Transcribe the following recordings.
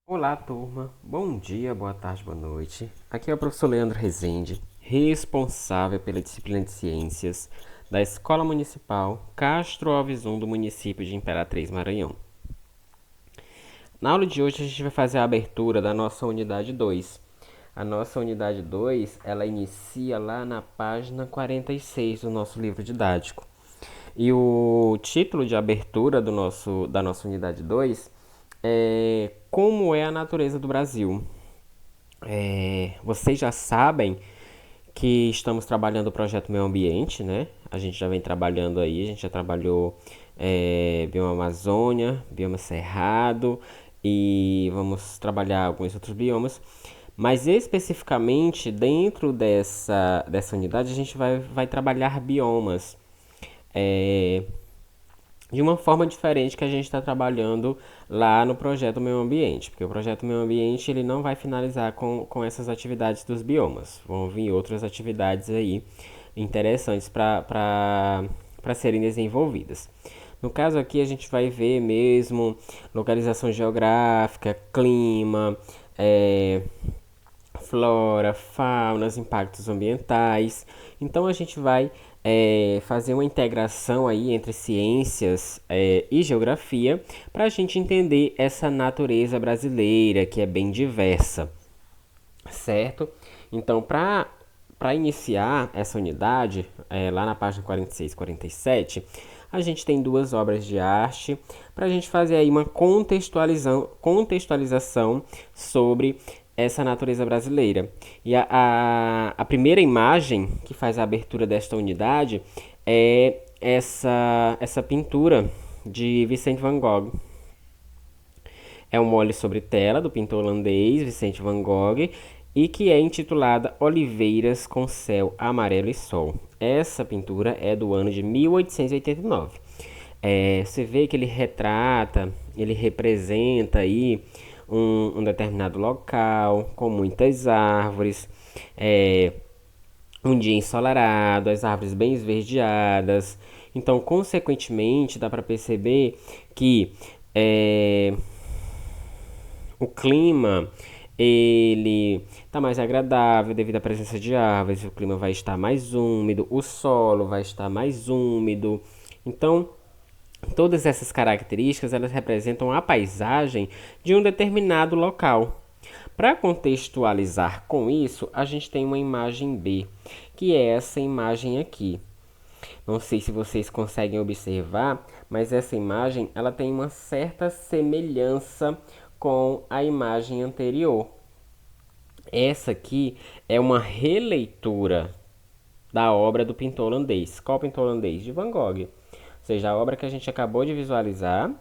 Olá, turma. Bom dia, boa tarde, boa noite. Aqui é o professor Leandro Rezende, responsável pela disciplina de Ciências da Escola Municipal Castro Alves I do município de Imperatriz, Maranhão. Na aula de hoje a gente vai fazer a abertura da nossa unidade 2. A nossa unidade 2, ela inicia lá na página 46 do nosso livro didático. E o título de abertura da nossa unidade 2 é Como é a natureza do Brasil? Vocês já sabem que estamos trabalhando o projeto Meio Ambiente, né? A gente já vem trabalhando aí, a gente já trabalhou bioma Amazônia, bioma Cerrado e vamos trabalhar alguns outros biomas. Mas especificamente dentro dessa unidade a gente vai trabalhar biomas. É, de uma forma diferente que a gente está trabalhando lá no projeto Meio Ambiente, porque o projeto Meio Ambiente ele não vai finalizar com essas atividades dos biomas, vão vir outras atividades aí interessantes para serem desenvolvidas. No caso aqui a gente vai ver mesmo localização geográfica, clima, flora, fauna, os impactos ambientais. Então a gente vai fazer uma integração aí entre ciências e geografia para a gente entender essa natureza brasileira que é bem diversa, certo? Então, para iniciar essa unidade, lá na página 46 e 47, a gente tem duas obras de arte para a gente fazer aí uma contextualização sobre essa natureza brasileira. E a primeira imagem que faz a abertura desta unidade é essa pintura de Vicente Van Gogh. É um óleo sobre tela do pintor holandês Vicente Van Gogh e que é intitulada Oliveiras com Céu Amarelo e Sol. Essa pintura é do ano de 1889. Você vê que ele retrata, ele representa aí um determinado local com muitas árvores, um dia ensolarado, as árvores bem esverdeadas. Então, consequentemente, dá para perceber que é, o clima ele está mais agradável devido à presença de árvores, o clima vai estar mais úmido, o solo vai estar mais úmido. Então, todas essas características elas representam a paisagem de um determinado local. Para contextualizar com isso, a gente tem uma imagem B, que é essa imagem aqui. Não sei se vocês conseguem observar, mas essa imagem ela tem uma certa semelhança com a imagem anterior. Essa aqui é uma releitura da obra do pintor holandês. Qual pintor holandês? De Van Gogh. Ou seja, a obra que a gente acabou de visualizar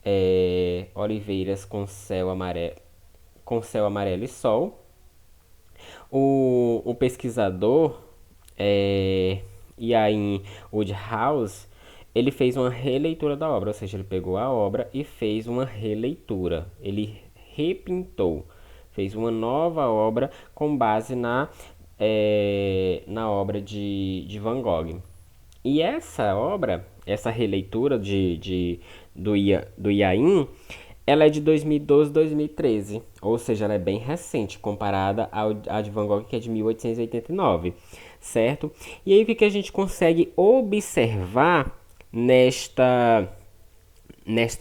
é Oliveiras com céu amarelo e sol. O pesquisador Iain Woodhouse ele fez uma releitura da obra, ou seja, ele pegou a obra e fez uma releitura. Ele repintou, fez uma nova obra com base na obra de Van Gogh. E essa obra, essa releitura do Iain, ela é de 2012, 2013, ou seja, ela é bem recente comparada à de Van Gogh, que é de 1889, certo? E aí o que a gente consegue observar nesta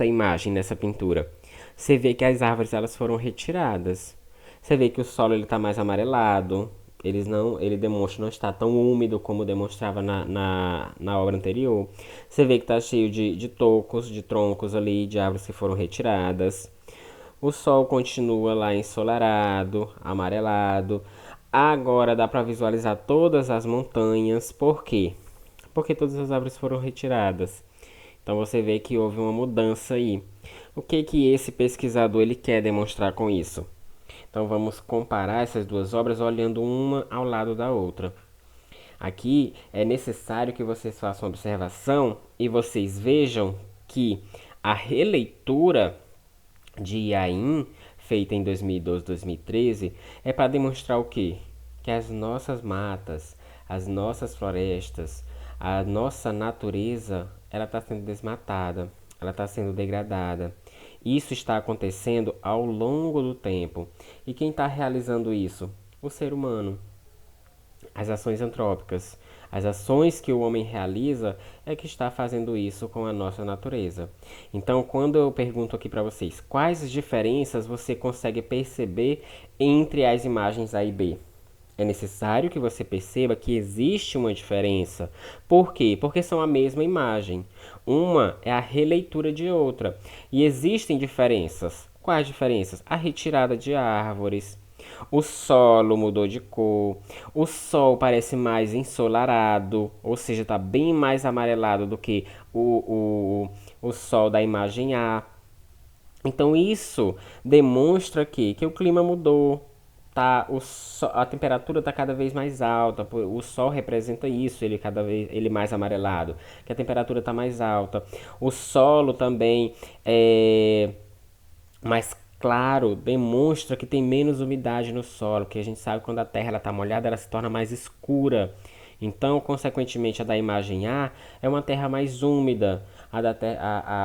imagem, nessa pintura? Você vê que as árvores elas foram retiradas. Você vê que o solo ele está mais amarelado. Ele demonstra não estar tão úmido como demonstrava na obra anterior. Você vê que está cheio de tocos, de troncos ali, de árvores que foram retiradas. O sol continua lá ensolarado, amarelado. Agora dá para visualizar todas as montanhas. Por quê? Porque todas as árvores foram retiradas. Então você vê que houve uma mudança aí. O que que esse pesquisador ele quer demonstrar com isso? Então vamos comparar essas duas obras olhando uma ao lado da outra. Aqui é necessário que vocês façam uma observação e vocês vejam que a releitura de Iain, feita em 2012, 2013, é para demonstrar o quê? Que as nossas matas, as nossas florestas, a nossa natureza, ela está sendo desmatada, ela está sendo degradada. Isso está acontecendo ao longo do tempo. E quem está realizando isso? O ser humano. As ações antrópicas. As ações que o homem realiza é que está fazendo isso com a nossa natureza. Então, quando eu pergunto aqui para vocês, quais diferenças você consegue perceber entre as imagens A e B? É necessário que você perceba que existe uma diferença. Por quê? Porque são a mesma imagem. Uma é a releitura de outra. E existem diferenças. Quais diferenças? A retirada de árvores. O solo mudou de cor. O sol parece mais ensolarado, ou seja, está bem mais amarelado do que o sol da imagem A. Então isso demonstra que o clima mudou, tá? A temperatura está cada vez mais alta. O sol representa isso, ele cada vez ele mais amarelado, que a temperatura está mais alta. O solo também é mais claro, demonstra que tem menos umidade no solo, que a gente sabe que quando a terra está molhada, ela se torna mais escura. Então, consequentemente, a da imagem A é uma terra mais úmida.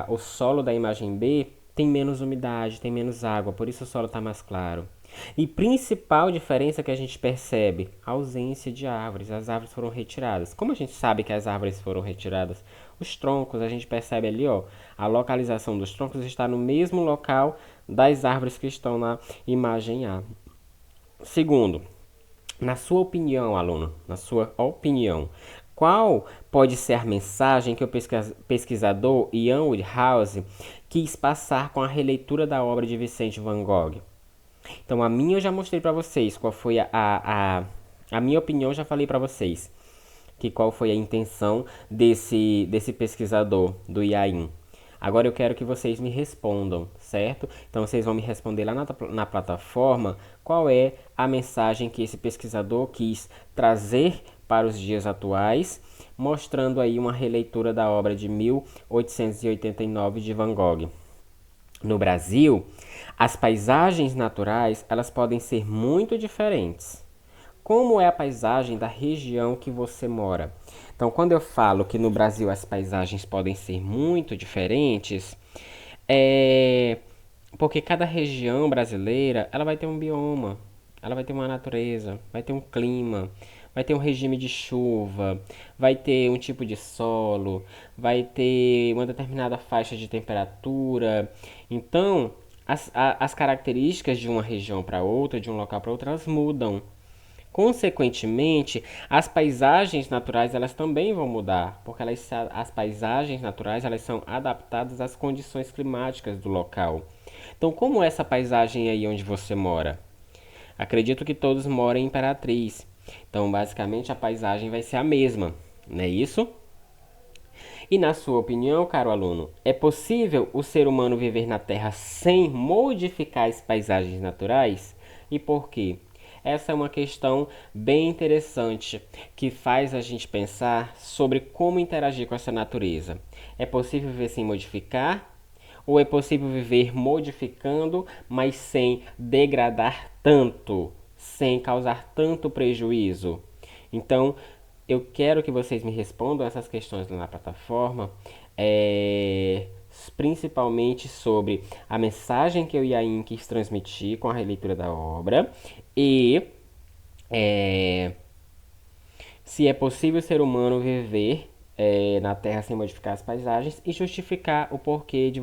O solo da imagem B tem menos umidade, tem menos água, por isso o solo está mais claro. E principal diferença que a gente percebe, a ausência de árvores. As árvores foram retiradas. Como a gente sabe que as árvores foram retiradas? Os troncos, a gente percebe ali, ó, a localização dos troncos está no mesmo local das árvores que estão na imagem A. Segundo, na sua opinião, aluno, na sua opinião, qual pode ser a mensagem que o pesquisador Ian Woodhouse quis passar com a releitura da obra de Vicente Van Gogh? Então, a minha eu já mostrei para vocês qual foi a minha opinião, eu já falei para vocês que qual foi a intenção desse pesquisador, do Iain. Agora eu quero que vocês me respondam, certo? Então vocês vão me responder lá na plataforma qual é a mensagem que esse pesquisador quis trazer para os dias atuais, mostrando aí uma releitura da obra de 1889 de Van Gogh. No Brasil, as paisagens naturais elas podem ser muito diferentes. Como é a paisagem da região que você mora? Então, quando eu falo que no Brasil as paisagens podem ser muito diferentes, é porque cada região brasileira ela vai ter um bioma, ela vai ter uma natureza, vai ter um clima, vai ter um regime de chuva, vai ter um tipo de solo, vai ter uma determinada faixa de temperatura. Então, as características de uma região para outra, de um local para outro, elas mudam. Consequentemente, as paisagens naturais elas também vão mudar, porque as paisagens naturais elas são adaptadas às condições climáticas do local. Então, como é essa paisagem aí onde você mora? Acredito que todos moram em Imperatriz. Então, basicamente, a paisagem vai ser a mesma, não é isso? E na sua opinião, caro aluno, é possível o ser humano viver na Terra sem modificar as paisagens naturais? E por quê? Essa é uma questão bem interessante que faz a gente pensar sobre como interagir com essa natureza. É possível viver sem modificar? Ou é possível viver modificando, mas sem degradar tanto, sem causar tanto prejuízo? Então, eu quero que vocês me respondam essas questões lá na plataforma, principalmente sobre a mensagem que eu e a In quis transmitir com a releitura da obra e é, se é possível o ser humano viver na Terra sem modificar as paisagens e justificar o porquê de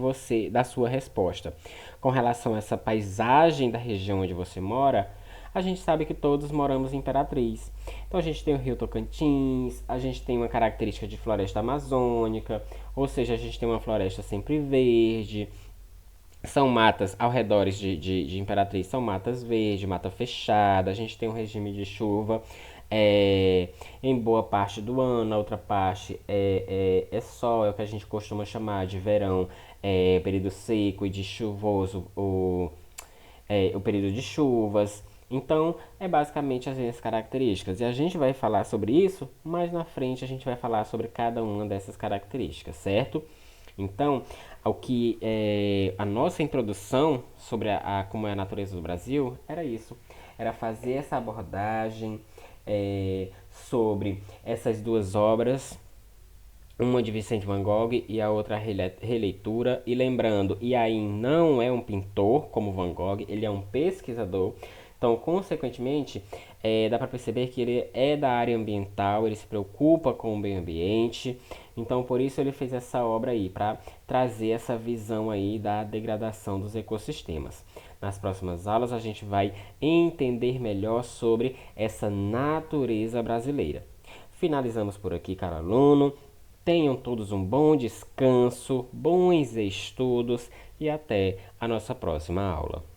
da sua resposta. Com relação a essa paisagem da região onde você mora, a gente sabe que todos moramos em Imperatriz. Então a gente tem o Rio Tocantins, a gente tem uma característica de floresta amazônica, ou seja, a gente tem uma floresta sempre verde. São matas ao redor de Imperatriz, são matas verdes, mata fechada. A gente tem um regime de chuva em boa parte do ano, a outra parte é sol, é o que a gente costuma chamar de verão, período seco e de chuvoso, o período de chuvas. Então, é basicamente as minhas características. E a gente vai falar sobre isso, mais na frente a gente vai falar sobre cada uma dessas características, certo? Então, a nossa introdução sobre como é a natureza do Brasil era isso. Era fazer essa abordagem sobre essas duas obras uma de Vicente Van Gogh e a outra releitura. E lembrando, Iain não é um pintor como Van Gogh, ele é um pesquisador. Então, consequentemente, dá para perceber que ele é da área ambiental, ele se preocupa com o meio ambiente. Então, por isso ele fez essa obra aí, para trazer essa visão aí da degradação dos ecossistemas. Nas próximas aulas a gente vai entender melhor sobre essa natureza brasileira. Finalizamos por aqui, caro aluno. Tenham todos um bom descanso, bons estudos e até a nossa próxima aula.